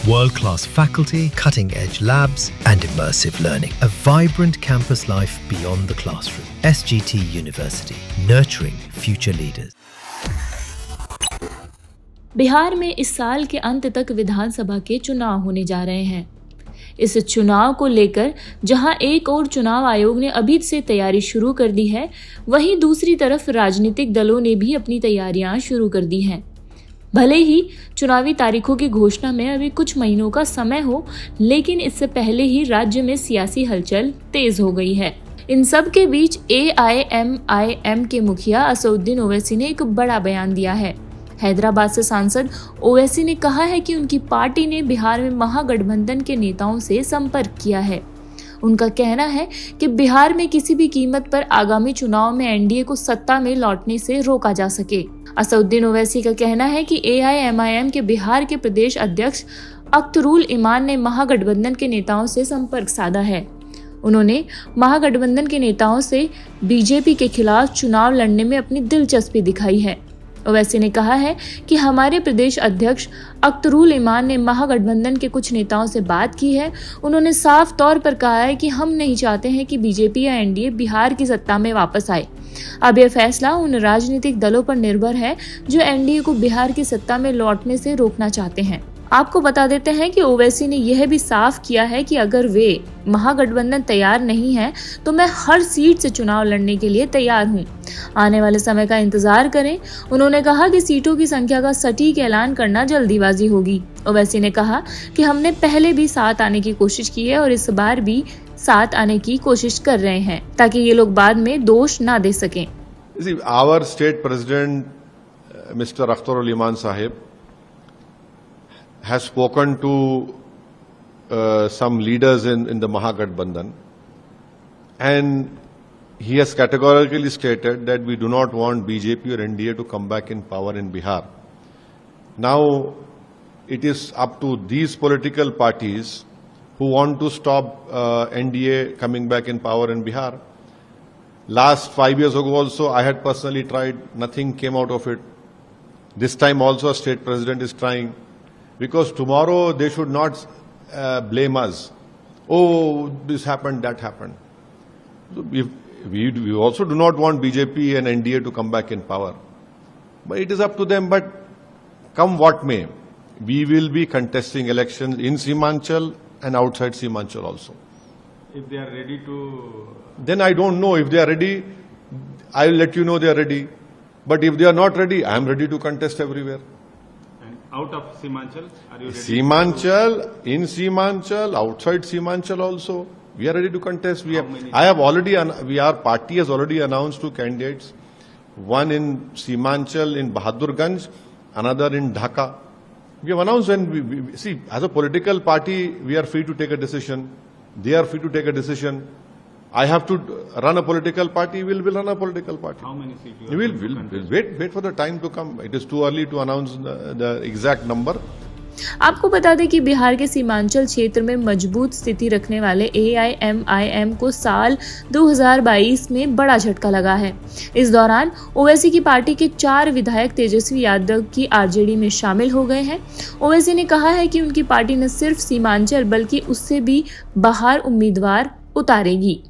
World-class faculty, cutting-edge labs and immersive learning. A vibrant campus life beyond the classroom. SGT University, nurturing future leaders. Bihar में इस साल के अंत तक विधानसभा के चुनाव होने जा रहे हैं। इस चुनाव को लेकर जहां एक और चुनाव आयोग ने अभी से तैयारी शुरू कर दी है, वहीं दूसरी तरफ राजनीतिक दलों ने भी अपनी तैयारियां शुरू कर दी हैं। भले ही चुनावी तारीखों की घोषणा में अभी कुछ महीनों का समय हो, लेकिन इससे पहले ही राज्य में सियासी हलचल तेज हो गई है। इन सब के बीच AIMIM के मुखिया असदुद्दीन ओवैसी ने एक बड़ा बयान दिया है। हैदराबाद से सांसद ओवैसी ने कहा है कि उनकी पार्टी ने बिहार में महागठबंधन के नेताओं से संपर्क किया है। उनका कहना है कि बिहार में किसी भी कीमत पर आगामी चुनाव में एनडीए को सत्ता में लौटने से रोका जा सके। असदुद्दीन ओवैसी का कहना है कि AIMIM के बिहार के प्रदेश अध्यक्ष अख्तरुल इमान ने महागठबंधन के नेताओं से संपर्क साधा है। उन्होंने महागठबंधन के नेताओं से बीजेपी के खिलाफ चुनाव लड़ने में अपनी दिलचस्पी दिखाई है। ओवैसी ने कहा है कि हमारे प्रदेश अध्यक्ष अख्तरुल इमान ने महागठबंधन के कुछ नेताओं से बात की है। उन्होंने साफ तौर पर कहा है कि हम नहीं चाहते हैं कि बीजेपी या एनडीए बिहार की सत्ता में वापस आए। अब यह फैसला उन राजनीतिक दलों पर निर्भर है जो एनडीए को बिहार की सत्ता में लौटने से रोकना चाहते हैं। आपको बता देते हैं कि ओवैसी ने यह भी साफ किया है कि अगर वे महागठबंधन तैयार नहीं है तो मैं हर सीट से चुनाव लड़ने के लिए तैयार हूं। आने वाले समय का इंतजार करें। उन्होंने कहा कि सीटों की संख्या का सटीक ऐलान करना जल्दीबाजी होगी। ओवैसी ने कहा कि हमने पहले भी साथ आने की कोशिश की है और इस बार भी साथ आने की कोशिश कर रहे हैं ताकि ये लोग बाद में दोष ना दे सकें। Our state president, Mr. Akhtarul Iman Sahib, has spoken to some leaders in the Mahagathbandhan, and he has categorically stated that we do not want BJP or NDA to come back in power in Bihar. Now, it is up to these political parties who want to stop NDA coming back in power in Bihar. Last 5 years ago also, I had personally tried, nothing came out of it. This time also a state president is trying. Because tomorrow they should not blame us. Oh, this happened, that happened. So we also do not want BJP and NDA to come back in power. But it is up to them. But come what may, we will be contesting elections in Simanchal and outside Simanchal also. If they are ready to... Then I don't know. If they are ready, I will let you know they are ready. But if they are not ready, I am ready to contest everywhere. Out of Simanchal, are you ready? Simanchal, in Simanchal, outside Simanchal also, we are ready to contest. Our party has already announced 2 candidates. One in Simanchal, in Bahadurganj, another in Dhaka. We have announced, and we see, as a political party, we are free to take a decision. They are free to take a decision. I have to run a political party, we will run a political party. How many seats? We'll wait for the time to come. It is too early to announce the exact number. आपको बता दें कि बिहार के सीमांचल क्षेत्र में मजबूत स्थिति रखने वाले AIMIM को साल 2022 में बड़ा झटका लगा है। इस दौरान ओवैसी की पार्टी के 4 विधायक तेजस्वी यादव की RJD में शामिल हो गए हैं। ओवैसी ने कहा है कि उनकी पार्टी न सिर्फ सीमांचल बल्कि उससे भी बाहर उम्मीदवार उतारेगी।